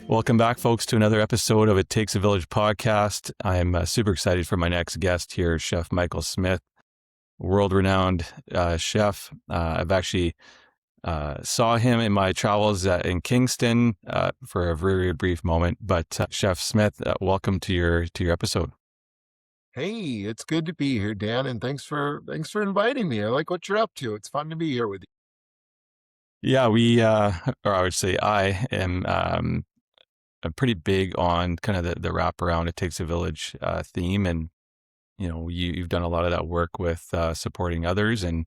Welcome back, folks, to another episode of It Takes a Village podcast. I'm super excited for my next guest here, Chef Michael Smith, world-renowned chef. I've actually saw him in my travels in Kingston for a very brief moment. But Chef Smith, welcome to your episode. Hey, it's good to be here, Dan, and thanks for inviting me. I like what you're up to. It's fun to be here with you. Yeah, or I would say I am pretty big on kind of the wraparound It Takes a Village theme, and you've done a lot of that work with supporting others and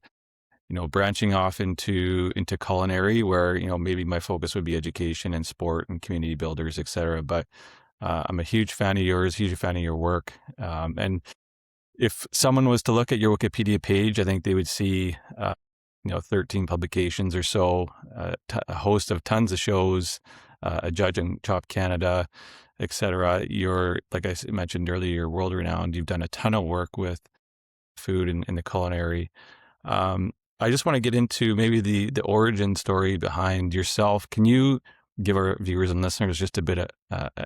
branching off into culinary, where maybe my focus would be education and sport and community builders, etc. But I'm a huge fan of yours, huge fan of your work, and if someone was to look at your Wikipedia page, I think they would see 13 publications or so, a host of tons of shows, a judge on Top Canada, etc. You're, like I mentioned earlier, you're world renowned. You've done a ton of work with food and in the culinary. I just want to get into maybe the origin story behind yourself. Can you give our viewers and listeners just a bit of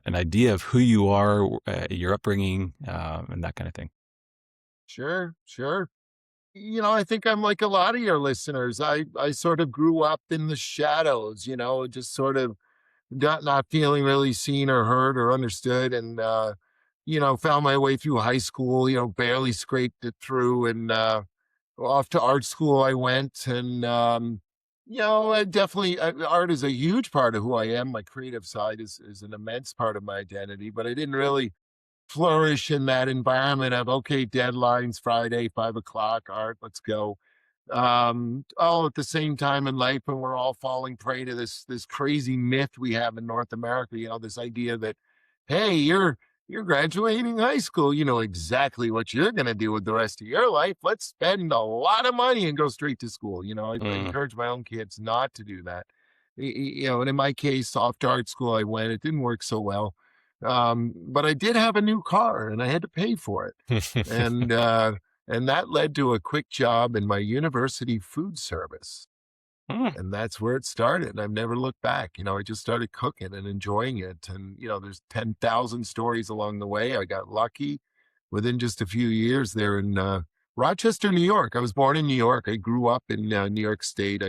an idea of who you are, your upbringing, and that kind of thing? Sure. I think I'm like a lot of your listeners. I sort of grew up in the shadows, just sort of not feeling really seen or heard or understood, and found my way through high school. Barely scraped it through, and off to art school I went, and I definitely art is a huge part of who I am. My creative side is an immense part of my identity, but I didn't really flourish in that environment of, okay, deadlines, Friday, 5 o'clock, art, let's go. All at the same time in life when we're all falling prey to this crazy myth we have in North America, this idea that, hey, you're graduating high school, you know exactly what you're going to do with the rest of your life. Let's spend a lot of money and go straight to school. I encourage my own kids not to do that. And in my case, off to art school I went. It didn't work so well. But I did have a new car and I had to pay for it. And and that led to a quick job in my university food service. Hmm. And that's where it started. And I've never looked back. I just started cooking and enjoying it. And, there's 10,000 stories along the way. I got lucky within just a few years there in Rochester, New York. I was born in New York. I grew up in New York State.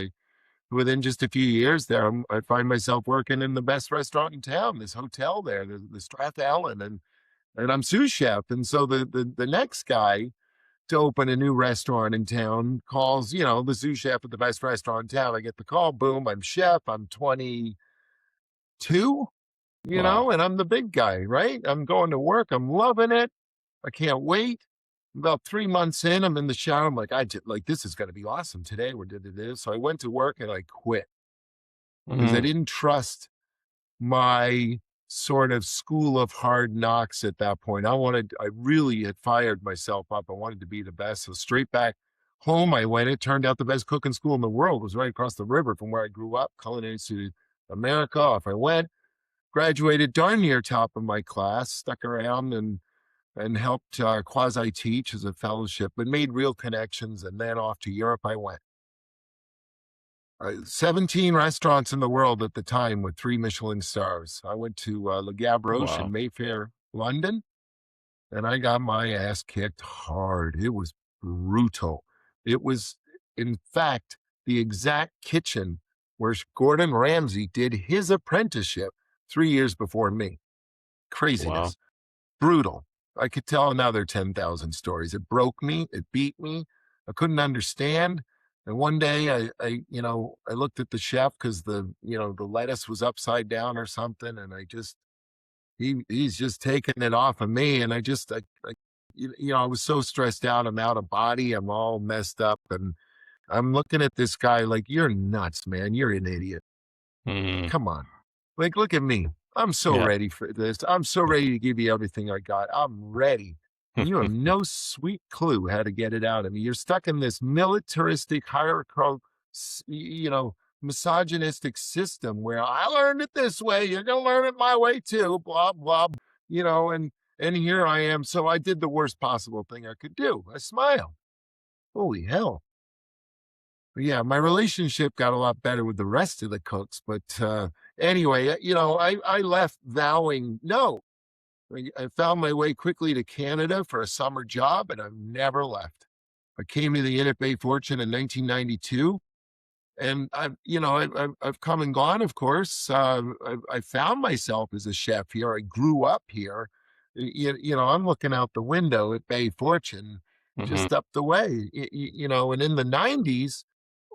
Within just a few years there, I find myself working in the best restaurant in town, this hotel there, the Strath Allen, and I'm sous chef. And so the next guy to open a new restaurant in town calls, the sous chef at the best restaurant in town. I get the call, boom, I'm chef. I'm 22, Wow. and I'm the big guy, right? I'm going to work. I'm loving it. I can't wait. About 3 months in, I'm in the shower. I'm like, this is going to be awesome today. We're doing this. So I went to work and I quit because I Mm. didn't trust my sort of school of hard knocks at that point. I really had fired myself up. I wanted to be the best. So straight back home I went. It turned out the best cooking school in the world was right across the river from where I grew up, Culinary Institute of America. Off I went, graduated darn near top of my class, stuck around and helped quasi teach as a fellowship, but made real connections. And then off to Europe I went. 17 restaurants in the world at the time with 3 Michelin stars. I went to Le Gavroche in Wow. Mayfair, London, and I got my ass kicked hard. It was brutal. It was, in fact, the exact kitchen where Gordon Ramsay did his apprenticeship 3 years before me. Wow. Craziness. Brutal. I could tell another 10,000 stories. It broke me. It beat me. I couldn't understand. And one day I looked at the chef because the lettuce was upside down or something. And he's just taking it off of me. And I was so stressed out. I'm out of body. I'm all messed up. And I'm looking at this guy like, you're nuts, man. You're an idiot. Mm. Come on. Like, look at me. I'm so Yeah. ready for this. I'm so ready to give you everything I got. I'm ready. And you have no sweet clue how to get it out of me. You're stuck in this militaristic, hierarchical, misogynistic system where I learned it this way. You're going to learn it my way too, blah, blah, and here I am. So I did the worst possible thing I could do. I smiled. Holy hell. Yeah, my relationship got a lot better with the rest of the cooks, but Anyway, I left vowing no. I found my way quickly to Canada for a summer job, and I've never left. I came to the Inn at Bay Fortune in 1992, and I've come and gone, of course. I found myself as a chef here. I grew up here. I'm looking out the window at Bay Fortune, Mhm. just up the way. And in the '90s,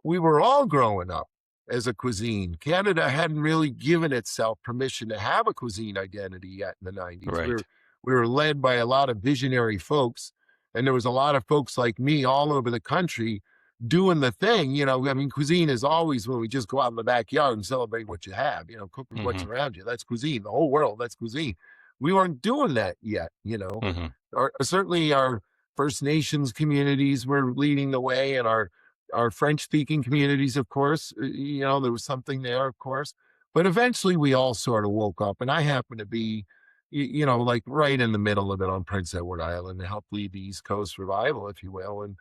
we were all growing up as a cuisine. Canada hadn't really given itself permission to have a cuisine identity yet in the '90s. We Right. were we were led by a lot of visionary folks, and there was a lot of folks like me all over the country doing the thing. I mean, cuisine is always when we just go out in the backyard and celebrate what you have. Cook with what's Mhm. around you. That's cuisine. The whole world. That's cuisine. We weren't doing that yet. Mhm. Certainly our First Nations communities were leading the way, and our French speaking communities, of course. There was something there, of course. But eventually we all sort of woke up, and I happen to be, like right in the middle of it on Prince Edward Island to help lead the East Coast revival, if you will,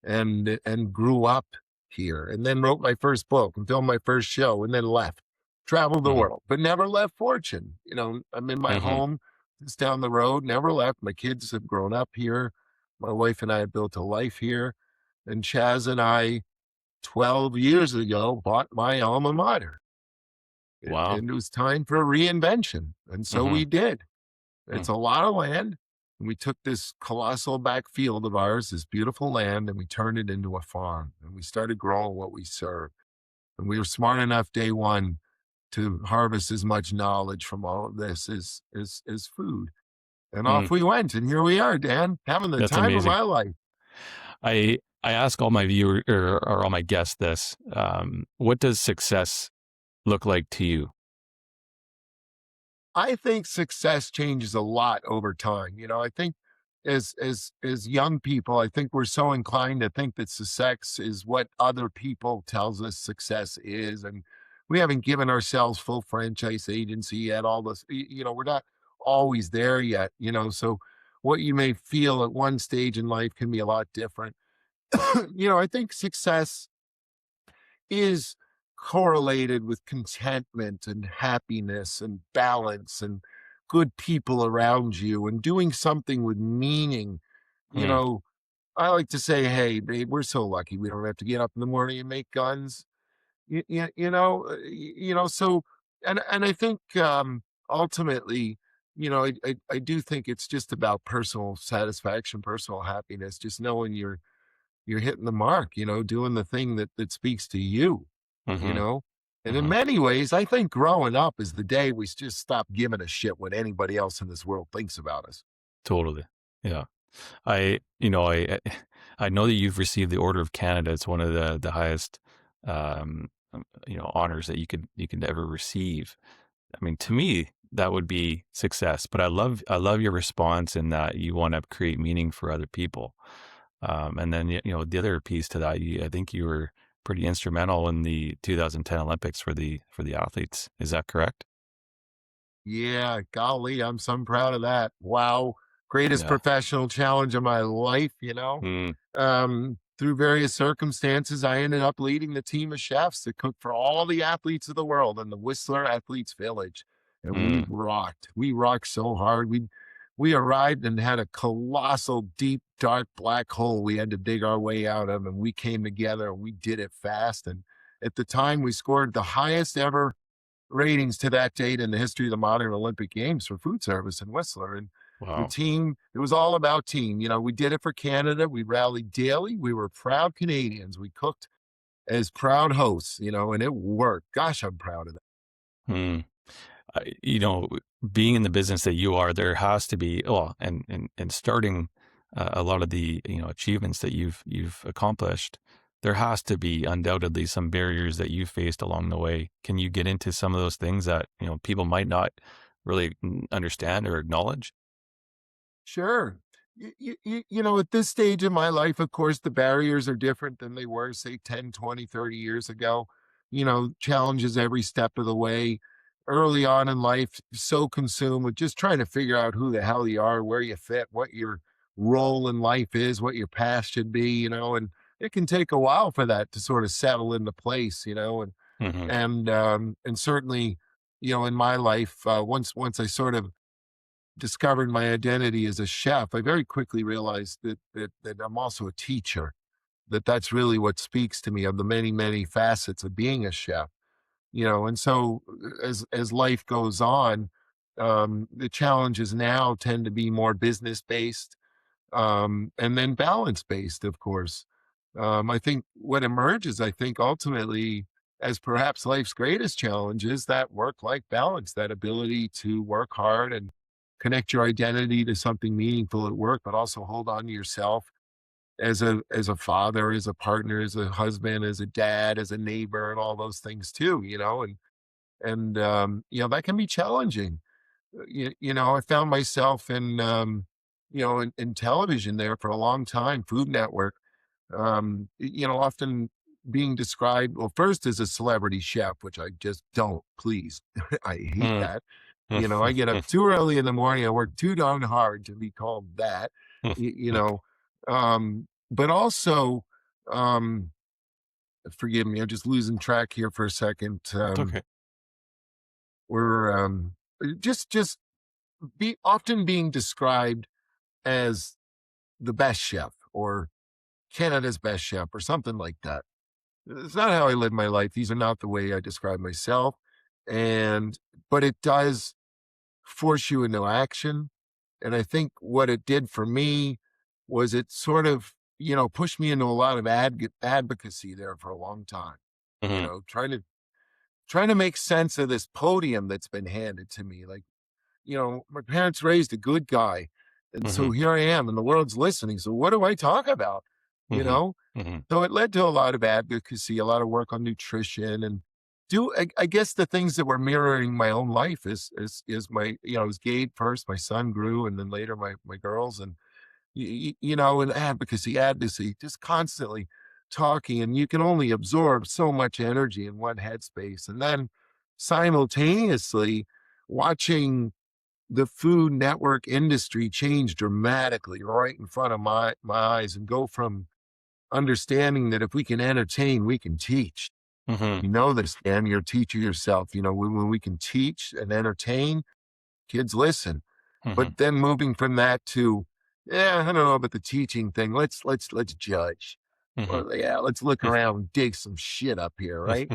and grew up here, and then wrote my first book and filmed my first show, and then left, traveled the Mhm. world, but never left Fortune. I'm in my Mhm. home just down the road, never left. My kids have grown up here. My wife and I have built a life here. And Chaz and I, 12 years ago, bought my alma mater. Wow. And it was time for a reinvention. And so we Mhm. did. Mm. It's a lot of land. And we took this colossal back field of ours, this beautiful land, and we turned it into a farm. And we started growing what we serve. And we were smart enough day one to harvest as much knowledge from all of this as food. And Mm. off we went. And here we are, Dan, having the That's time of amazing. my life. I ask all my viewer or all my guests this, what does success look like to you? I think success changes a lot over time. I think as young people, I think we're so inclined to think that success is what other people tells us success is, and we haven't given ourselves full franchise agency yet. All this, we're not always there yet. So what you may feel at one stage in life can be a lot different. I think success is correlated with contentment and happiness and balance and good people around you and doing something with meaning. You Mm. know, I like to say, hey, babe, we're so lucky we don't have to get up in the morning and make guns. So, and I think ultimately, I do think it's just about personal satisfaction, personal happiness, just knowing you're hitting the mark, doing the thing that speaks to you, you Mhm. know? And in Mhm. many ways, I think growing up is the day we just stop giving a shit what anybody else in this world thinks about us. Totally. Yeah. I know that you've received the Order of Canada. It's one of the highest, honors that you could ever receive. I mean, to me, that would be success. But I love your response in that you want to create meaning for other people. And then the other piece to that, I think you were pretty instrumental in the 2010 Olympics for the athletes. Is that correct? Yeah, golly, I'm so proud of that. Wow. Greatest Yeah. professional challenge of my life. Mm. Through various circumstances, I ended up leading the team of chefs that cooked for all the athletes of the world in the Whistler Athletes Village. And we Mm. rocked. We rocked so hard. We arrived and had a colossal, deep, dark black hole we had to dig our way out of. And we came together and we did it fast. And at the time, we scored the highest ever ratings to that date in the history of the modern Olympic Games for food service in Whistler. And the Wow. team, it was all about team. We did it for Canada. We rallied daily. We were proud Canadians. We cooked as proud hosts, and it worked. Gosh, I'm proud of that. Mm. I- you know, Being in the business that you are, there has to be, well, and starting a lot of the achievements that you've accomplished, there has to be undoubtedly some barriers that you faced along the way. Can you get into some of those things that people might not really understand or acknowledge? Sure. At this stage in my life, of course, the barriers are different than they were, say, 10, 20, 30 years ago. Challenges every step of the way. Early on in life, so consumed with just trying to figure out who the hell you are, where you fit, what your role in life is, what your path should be, and it can take a while for that to sort of settle into place, and Hmm. and certainly in my life, once I sort of discovered my identity as a chef, I very quickly realized that I'm also a teacher. That's really what speaks to me, of the many, many facets of being a chef. And so as life goes on, the challenges now tend to be more business based, and then balance based, of course. I think what emerges, I think, ultimately, as perhaps life's greatest challenge, is that work life balance, that ability to work hard and connect your identity to something meaningful at work, but also hold on to yourself as a father, as a partner, as a husband, as a dad, as a neighbor, and all those things too. And that can be challenging. I found myself in television there for a long time, Food Network, often being described, well, first as a celebrity chef, which I just don't, please. I hate Mm. that. I get up too early in the morning. I work too darn hard to be called that, but also, um, forgive me, I'm just losing track here for a second. It's okay. We're just be often being described as the best chef or Canada's best chef or something like that. It's not how I live my life. These are not the way I describe myself. And, but it does force you into action. And I think what it did for me was it sort of, pushed me into a lot of advocacy there for a long time, Mhm. trying to make sense of this podium that's been handed to me. Like, my parents raised a good guy. And so Mhm. here I am and the world's listening. So what do I talk about? You Mhm. know? Mhm. So it led to a lot of advocacy, a lot of work on nutrition, and I guess the things that were mirroring my own life is my, it was Gabe first, my son grew, and then later my girls, and and advocacy, just constantly talking, and you can only absorb so much energy in one headspace. And then simultaneously watching the Food Network industry change dramatically right in front of my eyes, and go from understanding that if we can entertain, we can teach. Mhm. You know this, Dan, you're a teacher yourself. When we can teach and entertain, kids listen. Mhm. But then moving from that to, yeah, I don't know about the teaching thing. Let's judge. Mhm. Well, yeah, let's look around and dig some shit up here, right?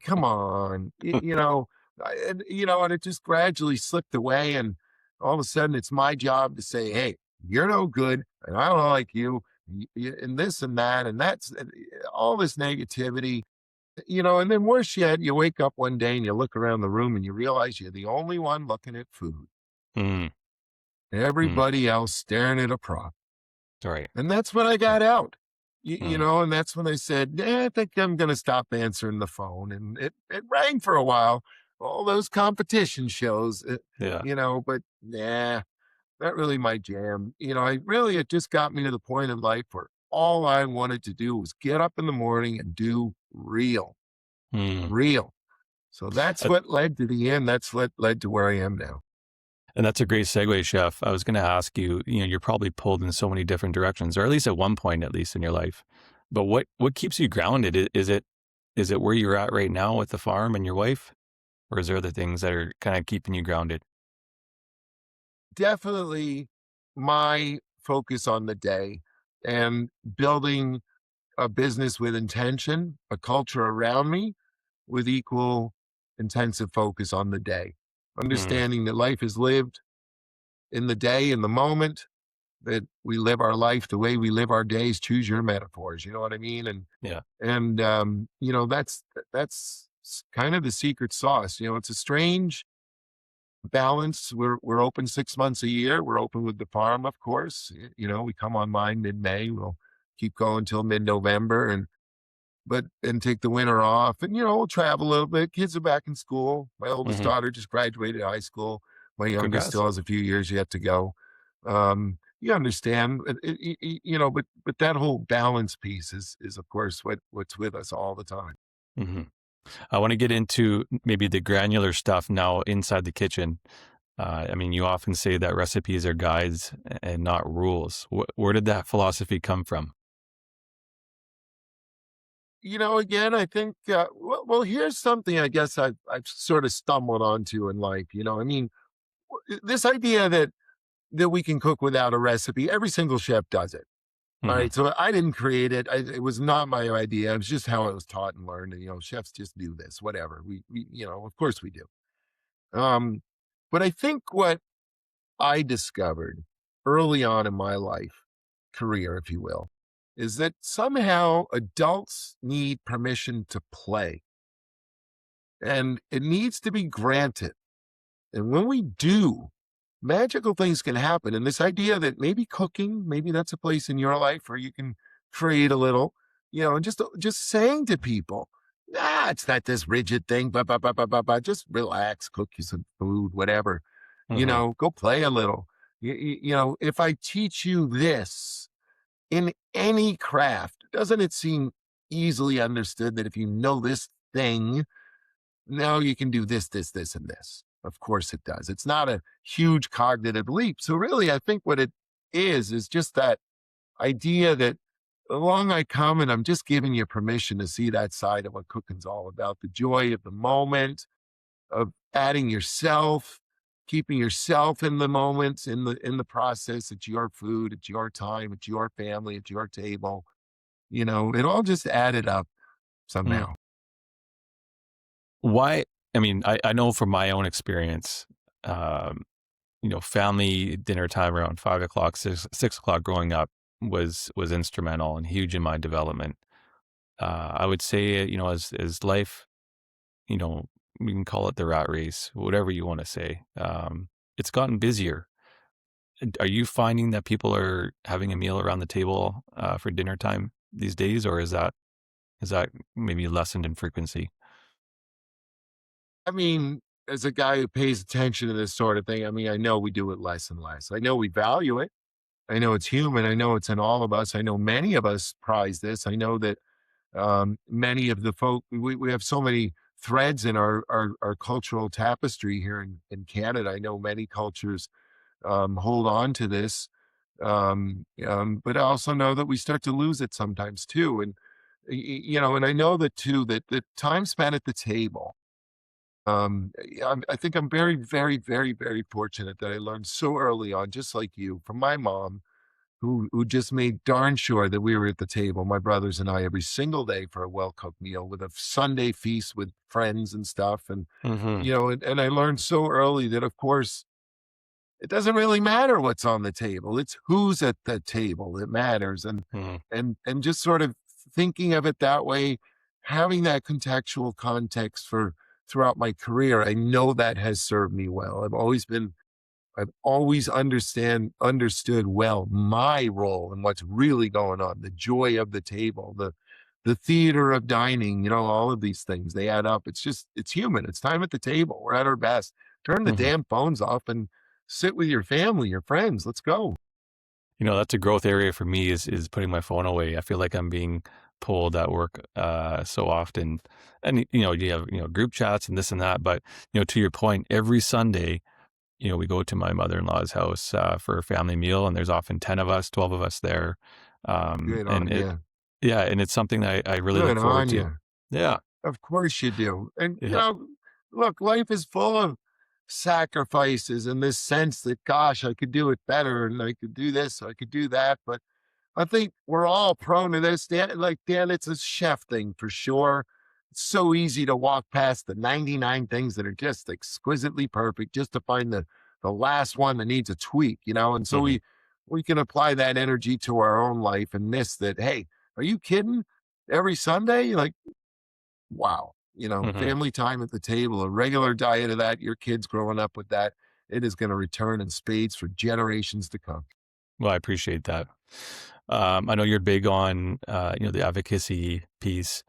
Come on, and it just gradually slipped away, and all of a sudden, it's my job to say, "Hey, you're no good, and I don't like you, and this and that, and that's all this negativity." And then worse yet, you wake up one day and you look around the room and you realize you're the only one looking at food. Mm. Mm. Everybody else staring at a prop. Right. And that's when I Right. got out. Mm. And that's when I said, I think I'm going to stop answering the phone. And it rang for a while, all those competition shows, Yeah. but nah, not really my jam. It just got me to the point in life where all I wanted to do was get up in the morning and do Mm. real. So that's Uh, what led to the end. That's what led to where I am now. and that's a great segue, chef. I was gonna ask you, you're probably pulled in so many different directions, or at least at one point, at least in your life. But what keeps you grounded? Is it where you're at right now with the farm and your wife? Or is there other things that are kinda keeping you grounded? Definitely my focus on the day and building a business with intention, a culture around me with equal intensive focus on the day. Mm. Understanding that life is lived in the day, in the moment, that we live our life the way we live our days. Choose your metaphors. You know what I mean? Yeah. That's kind of the secret sauce. It's a strange balance. We're open 6 months a year. We're open with the farm, of course. We come online mid-May. We'll keep going till mid-November, and take the winter off, and we'll travel a little bit. Kids are back in school. My oldest Mhm. daughter just graduated high school. My youngest Congrats. still has a few years yet to go. You understand, but that whole balance piece is of course what's with us all the time. Mhm. I wanna get into maybe the granular stuff now inside the kitchen. I mean, you often say that recipes are guides and not rules. Where did that philosophy come from? Again, I think, well, here's something I guess I've sort of stumbled onto in life. I mean, this idea that we can cook without a recipe, every single chef does it. All Mhm, right. So I didn't create it. It was not my idea. It was just how I was taught and learned. And, chefs just do this, whatever. Of course we do. Um, but I think what I discovered early on in my life, career, if you will, is that somehow adults need permission to play and it needs to be granted. And when we do, magical things can happen. And this idea that maybe cooking, maybe that's a place in your life where you can create a little, and just saying to people, it's not this rigid thing, but just relax, cook you some food, whatever, mhm, go play a little. If I teach you this in any craft, doesn't it seem easily understood that if you know this thing, now you can do this, this, this, and this. Of course it does. It's not a huge cognitive leap. So really, I think what it is just that idea that along I come and I'm just giving you permission to see that side of what cooking's all about, the joy of the moment, of adding yourself, keeping yourself in the moments, in the process. It's your food, it's your time, it's your family, it's your table. It all just added up mm. somehow. Why I mean, I know from my own experience, um, family dinner time around 5 o'clock, 6 o'clock growing up was instrumental and huge in my development. I would say, as life, you know, we can call it the rat race, whatever you wanna say, it's gotten busier. Are you finding that people are having a meal around the table, for dinner time these days, or is that maybe lessened in frequency? I mean, as a guy who pays attention to this sort of thing, I mean, I know we do it less and less. I know we value it. I know it's human. I know it's in all of us. I know many of us prize this. I know that many of the folk, we have so many threads in our cultural tapestry here in Canada. I know many cultures hold on to this. But I also know that we start to lose it sometimes too. And I know that too, that the time spent at the table, I think I'm very, very, very, very fortunate that I learned so early on, just like you, from my mom, who just made darn sure that we were at the table, my brothers and I, every single day for a well cooked meal with a Sunday feast with friends and stuff. And Mhm, and I learned so early that, of course, it doesn't really matter what's on the table; it's who's at the table that matters. And mhm, just sort of thinking of it that way, having that contextual context for throughout my career, I know that has served me well. I've always understood well my role and what's really going on, the joy of the table, the theater of dining, all of these things, they add up. It's human. It's time at the table. We're at our best. Turn the mhm. damn phones off and sit with your family, your friends. Let's go. That's a growth area for me is putting my phone away. I feel like I'm being pulled at work, so often. And, you have, group chats and this and that, but, to your point, every Sunday, we go to my mother-in-law's house, for a family meal, and there's often 10 of us, 12 of us there. Good And on it you. yeah, and it's something that I really Good look forward on to. you. Yeah, Of course you do. And, yeah. look, life is full of sacrifices in this sense that, gosh, I could do it better and I could do this, I could do that. But I think we're all prone to this. Dan, it's a chef thing for sure. It's so easy to walk past the 99 things that are just exquisitely perfect just to find the last one that needs a tweak. And so Mhm, we can apply that energy to our own life and miss that, hey, are you kidding? Every Sunday? Like, wow. mhm. Family time at the table, a regular diet of that, your kids growing up with that, it is going to return in spades for generations to come. Well, I appreciate that. I know you're big on, the advocacy piece.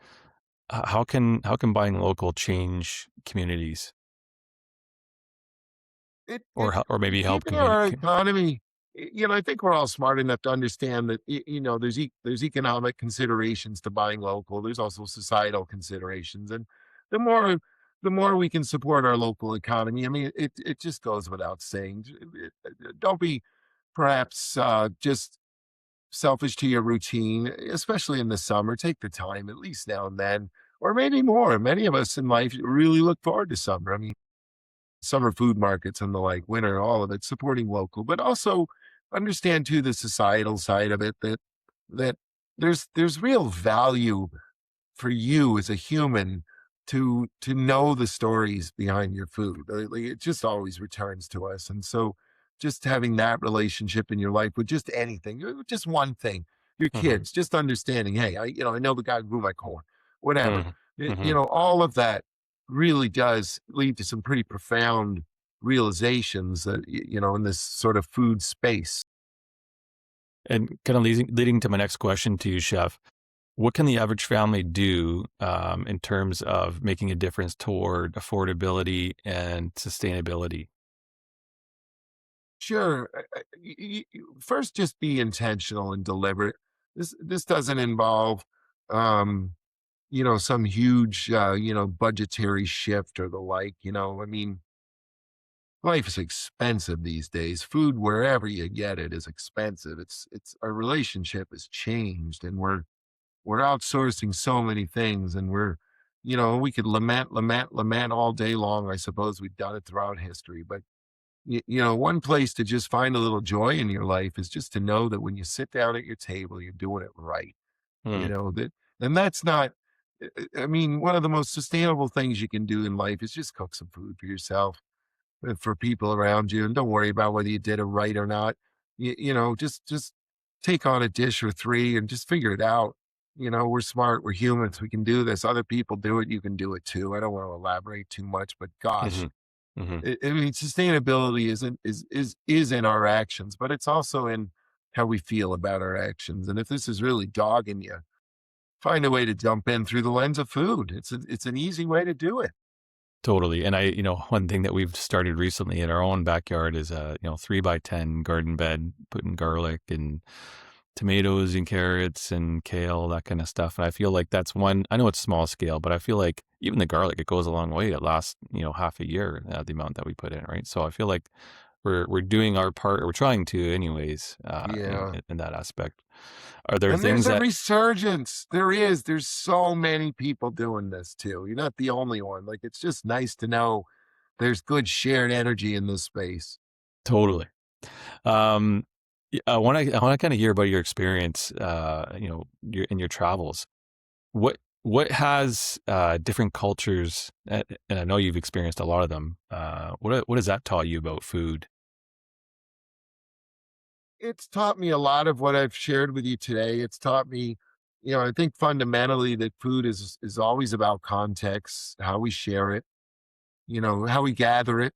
How can buying local change communities It or maybe help keeping our community? economy, I think we're all smart enough to understand that, there's economic considerations to buying local. There's also societal considerations. And the more the more we can support our local economy, I mean, it just goes without saying. Don't be perhaps just selfish to your routine, especially in the summer. Take the time, at least now and then, or maybe more. Many of us in life really look forward to summer. I mean, summer food markets and the like, winter, all of it, supporting local, but also understand too the societal side of it, that there's real value for you as a human to know the stories behind your food. Like, it just always returns to us. And so just having that relationship in your life with just anything, just one thing, your Mhm. kids, just understanding, hey, I know the guy who grew my corn, whatever. Mhm. Mhm. All of that really does lead to some pretty profound realizations that, in this sort of food space. And kind of leading to my next question to you, chef. What can the average family do in terms of making a difference toward affordability and sustainability? Sure. First, just be intentional and deliberate. This doesn't involve, um, some huge, budgetary shift or the like. I mean, life is expensive these days. Food, wherever you get it, is expensive. It's our relationship has changed, and we're outsourcing so many things, and we could lament all day long. I suppose we've done it throughout history, but one place to just find a little joy in your life is just to know that when you sit down at your table, you're doing it right. Mm, And that's not, I mean, one of the most sustainable things you can do in life is just cook some food for yourself and for people around you. And don't worry about whether you did it right or not. Just take on a dish or three and just figure it out. We're smart, we're humans, we can do this. Other people do it, you can do it too. I don't want to elaborate too much, but gosh, mhm, mhm. I mean, sustainability is in our actions, but it's also in how we feel about our actions. And if this is really dogging you, find a way to jump in through the lens of food. It's an easy way to do it. Totally. And one thing that we've started recently in our own backyard is a, 3 by 10 garden bed, putting garlic and tomatoes and carrots and kale, that kind of stuff. And I feel like that's one, I know it's small scale, but I feel like even the garlic, it goes a long way. It lasts, half a year, the amount that we put in, right? So I feel like we're doing our part, or we're trying to anyways, Yeah. in that aspect. Are there And there's things a that resurgence. There is. There's so many people doing this too. You're not the only one. Like, it's just nice to know there's good shared energy in this space. totally. Um, I want to kind of hear about your experience, in your travels. What has different cultures, and I know you've experienced a lot of them. What has that taught you about food? It's taught me a lot of what I've shared with you today. It's taught me, I think fundamentally that food is always about context, how we share it, how we gather it,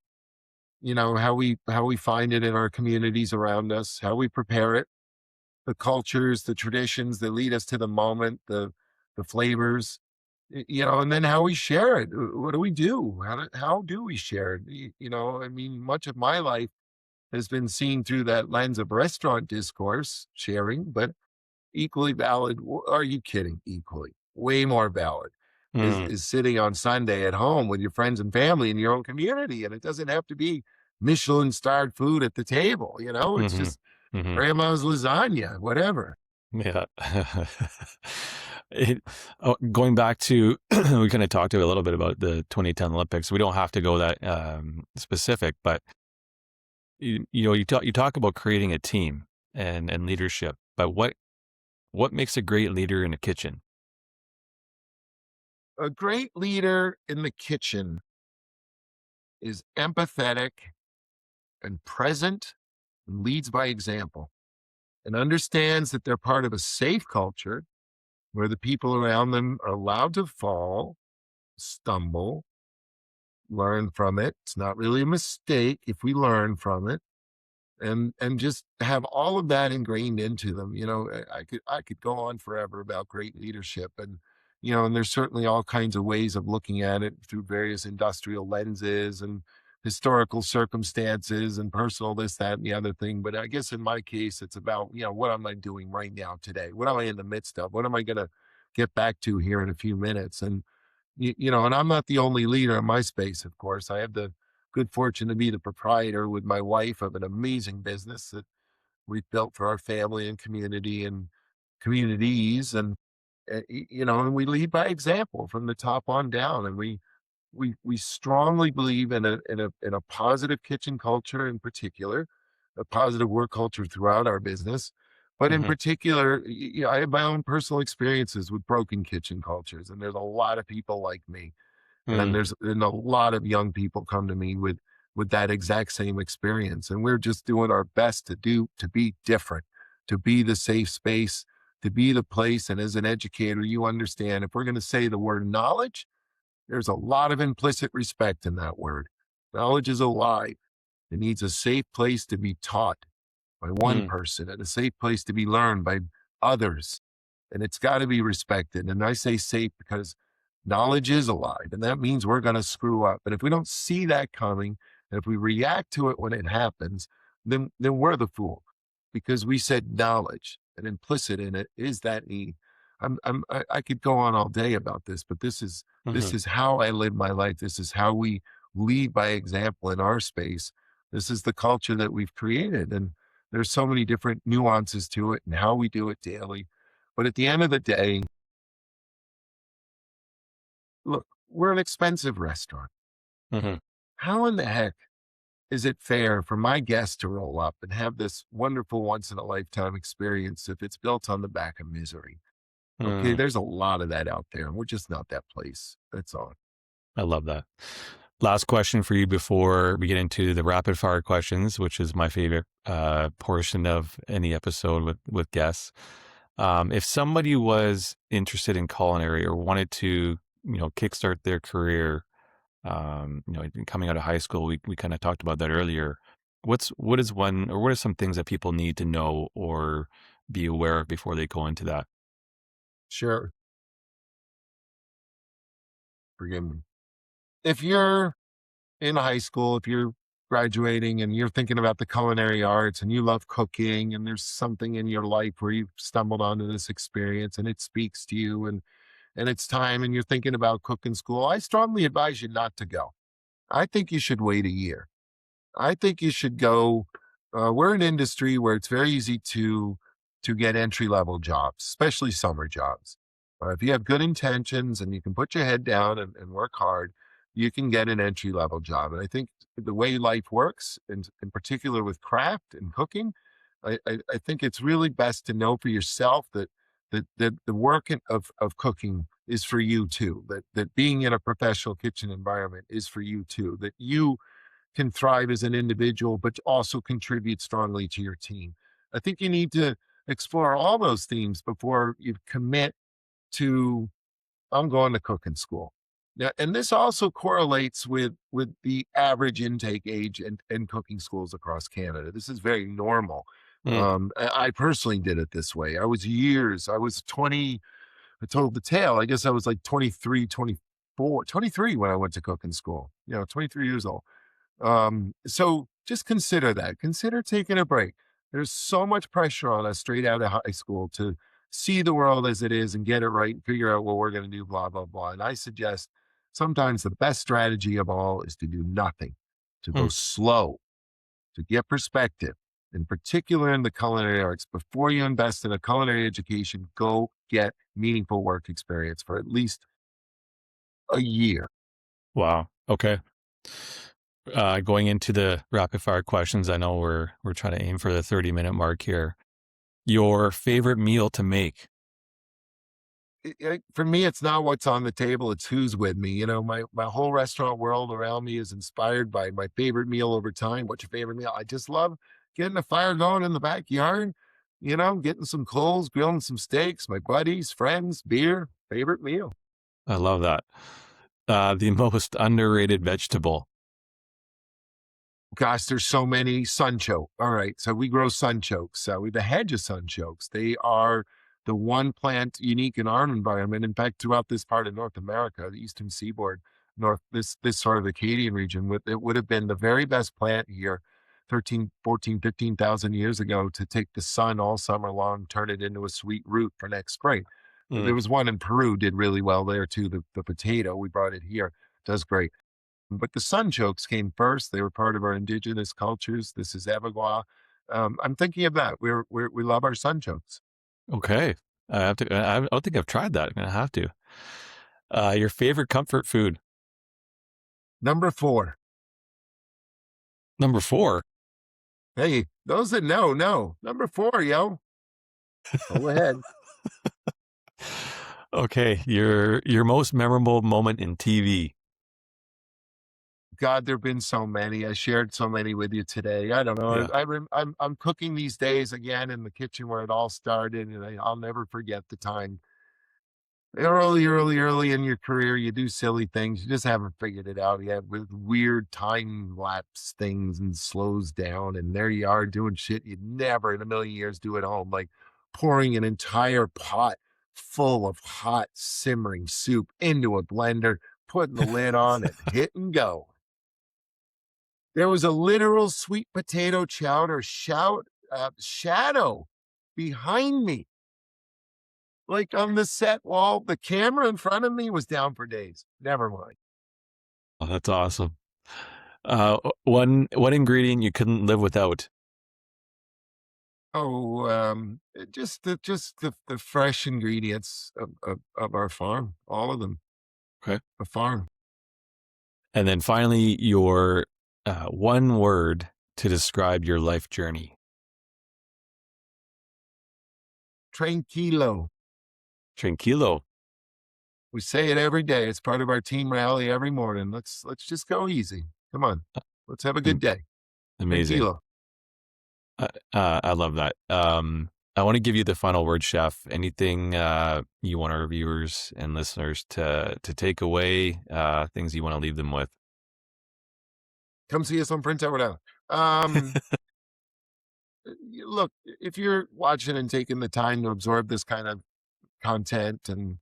how we find it in our communities around us, how we prepare it, the cultures, the traditions that lead us to the moment, the flavors, and then how we share it. What do we do? How do we share it? I mean, much of my life has been seen through that lens of restaurant discourse sharing, but equally valid. Are you kidding? Equally, way more valid Mm, is sitting on Sunday at home with your friends and family in your own community, and it doesn't have to be Michelin starred food at the table. It's hmm. just Hmm. grandma's lasagna, whatever. Yeah. Going back to, we kind of talked a little bit about the 2010 Olympics. We don't have to go that specific, but you talk about creating a team and leadership. But what makes a great leader in a kitchen? A great leader in the kitchen is empathetic and present and leads by example and understands that they're part of a safe culture where the people around them are allowed to fall, stumble, learn from it. It's not really a mistake if we learn from it, and just have all of that ingrained into them. I could go on forever about great leadership, and there's certainly all kinds of ways of looking at it through various industrial lenses and historical circumstances and personal this, that, and the other thing. But I guess in my case, it's about, what am I doing right now today? What am I in the midst of? What am I going to get back to here in a few minutes? And I'm not the only leader in my space, of course. I have the good fortune to be the proprietor with my wife of an amazing business that we've built for our family and community and communities. And, and we lead by example from the top on down. And we strongly believe in a positive kitchen culture in particular, a positive work culture throughout our business. But in Mhm. particular, I have my own personal experiences with broken kitchen cultures, and there's a lot of people like me, and Mm. and a lot of young people come to me with that exact same experience, and we're just doing our best to be different, to be the safe space, to be the place. And as an educator, you understand if we're going to say the word knowledge, there's a lot of implicit respect in that word. Knowledge is alive. It needs a safe place to be taught by one Mm. person and a safe place to be learned by others. And it's got to be respected. And I say safe because knowledge is alive, and that means we're going to screw up. But if we don't see that coming, and if we react to it when it happens, then we're the fool because we said knowledge, and implicit in it is that need. I could go on all day about this, but this Mhm. is how I live my life. This is how we lead by example in our space. This is the culture that we've created. And there's so many different nuances to it and how we do it daily. But at the end of the day, look, we're an expensive restaurant. Mhm. How in the heck is it fair for my guests to roll up and have this wonderful once in a lifetime experience if it's built on the back of misery? Okay, Mm. there's a lot of that out there, and we're just not that place. That's all. I love that. Last question for you before we get into the rapid fire questions, which is my favorite portion of any episode with guests. If somebody was interested in culinary or wanted to, kickstart their career, coming out of high school, we kind of talked about that earlier. What is one or what are some things that people need to know or be aware of before they go into that? Sure. Forgive me. If you're in high school, if you're graduating and you're thinking about the culinary arts and you love cooking and there's something in your life where you've stumbled onto this experience and it speaks to you and it's time and you're thinking about cooking school, I strongly advise you not to go. I think you should wait a year. I think you should go. We're an industry where it's very easy to get entry level jobs, especially summer jobs. If you have good intentions and you can put your head down and work hard, you can get an entry level job. And I think the way life works, in particular with craft and cooking, I think it's really best to know for yourself that the work of cooking is for you too. That being in a professional kitchen environment is for you too. That you can thrive as an individual, but also contribute strongly to your team. I think you need to explore all those themes before you commit to I'm going to cooking school. Now, and this also correlates with the average intake age in cooking schools across Canada. This is very normal. Mm. I personally did it this way. I was 20, I told the tale. I guess I was like 23, 24, 23 when I went to cooking school, 23 years old. So just consider that. Consider taking a break. There's so much pressure on us straight out of high school to see the world as it is and get it right and figure out what we're going to do, blah, blah, blah. And I suggest sometimes the best strategy of all is to do nothing, to go Mm. slow, to get perspective, in particular in the culinary arts. Before you invest in a culinary education, go get meaningful work experience for at least a year. Wow. Okay. Going into the rapid fire questions, I know we're trying to aim for the 30-minute mark here. Your favorite meal to make? For me, it's not what's on the table, it's who's with me. My whole restaurant world around me is inspired by my favorite meal over time. What's your favorite meal? I just love getting a fire going in the backyard, getting some coals, grilling some steaks, my buddies, friends, beer, favorite meal. I love that. The most underrated vegetable? Gosh, there's so many sunchoke. All right, so we grow sunchokes. We have a hedge of sunchokes. They are the one plant unique in our environment. In fact, throughout this part of North America, the Eastern Seaboard, this sort of Acadian region, it would have been the very best plant here 13, 14, 15,000 years ago to take the sun all summer long, turn it into a sweet root for next spring. There Mm. was one in Peru did really well there too. The potato, we brought it here, does great. But the sunchokes came first. They were part of our indigenous cultures. This is Evagua. I'm thinking of that. We love our sunchokes. Okay. I have to. I don't think I've tried that. I'm gonna have to. Your favorite comfort food? Number 4. Number 4. Hey, those that know. Number 4, yo. Go ahead. Okay. Your most memorable moment in TV. God, there've been so many. I shared so many with you today. I don't know. Yeah. I'm cooking these days again in the kitchen where it all started, and I'll never forget the time. Early in your career, you do silly things. You just haven't figured it out yet with weird time lapse things and slows down. And there you are doing shit you'd never in a million years do at home, like pouring an entire pot full of hot simmering soup into a blender, putting the lid on and hit and go. There was a literal sweet potato chowder shadow behind me, like on the set wall. The camera in front of me was down for days. Never mind. Oh, that's awesome. One ingredient you couldn't live without. Oh, just the fresh ingredients of our farm, all of them. Okay. The farm. And then finally, your one word to describe your life journey. Tranquilo. Tranquilo. We say it every day. It's part of our team rally every morning. Let's just go easy. Come on. Let's have a good Am- day. Amazing. Tranquilo. I love that. I want to give you the final word, Chef. Anything you want our viewers and listeners to take away? Things you want to leave them with? Come see us on Prince Edward Island. Um, Look, if you're watching and taking the time to absorb this kind of content and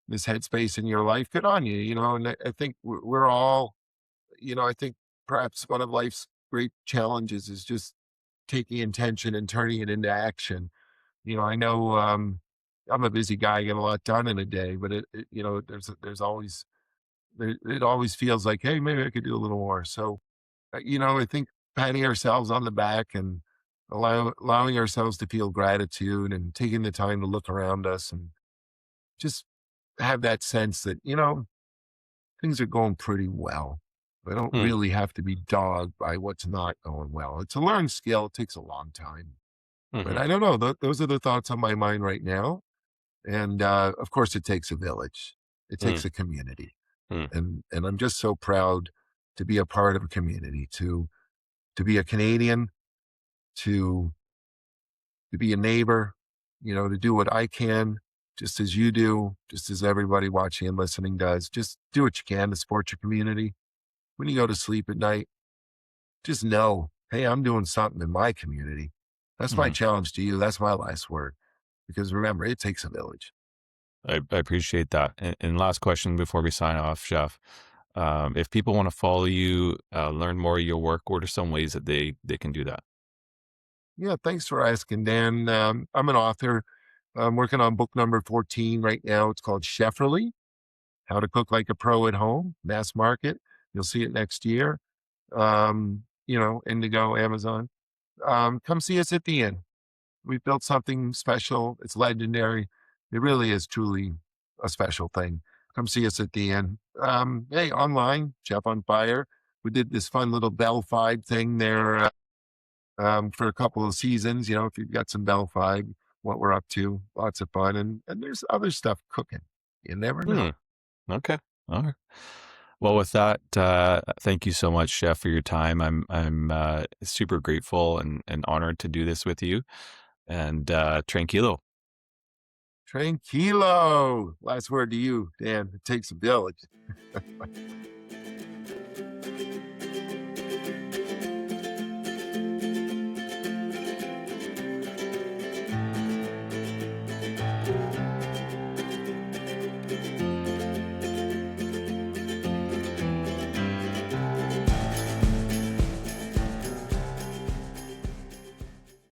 this headspace in your life, good on you. And I think we're all, I think perhaps one of life's great challenges is just taking intention and turning it into action. I know I'm a busy guy, I get a lot done in a day, but there's always, it always feels like, hey, maybe I could do a little more. So, I think patting ourselves on the back and allowing ourselves to feel gratitude and taking the time to look around us and just have that sense that, things are going pretty well. I don't Hmm. really have to be dogged by what's not going well. It's a learned skill. It takes a long time. But Hmm. I don't know. Those are the thoughts on my mind right now. And of course, it takes a village. It Hmm. takes a community, Hmm. and I'm just so proud to be a part of a community, to be a Canadian, to to be a neighbor, to do what I can, just as you do, just as everybody watching and listening does. Just do what you can to support your community. When you go to sleep at night, just know, hey, I'm doing something in my community. That's my Hmm. challenge to you. That's my last word. Because remember, it takes a village. I appreciate that. And last question before we sign off, Chef. If people want to follow you, learn more of your work, what are some ways that they can do that? Yeah, thanks for asking, Dan. I'm an author. I'm working on book number 14 right now. It's called Chefferly, How to Cook Like a Pro at Home, mass market. You'll see it next year. Indigo, Amazon. Come see us at the end. We've built something special. It's legendary. It really is truly a special thing. Come see us at the end. Hey, online, Chef on Fire. We did this fun little Bell-Fied thing there for a couple of seasons. If you've got some Bell-Fied, what we're up to, lots of fun. And there's other stuff cooking. You never Hmm. know. Okay. All right. Well, with that, thank you so much, Chef, for your time. I'm super grateful and honored to do this with you. And tranquilo. Tranquilo. Last word to you, Dan. It takes a village.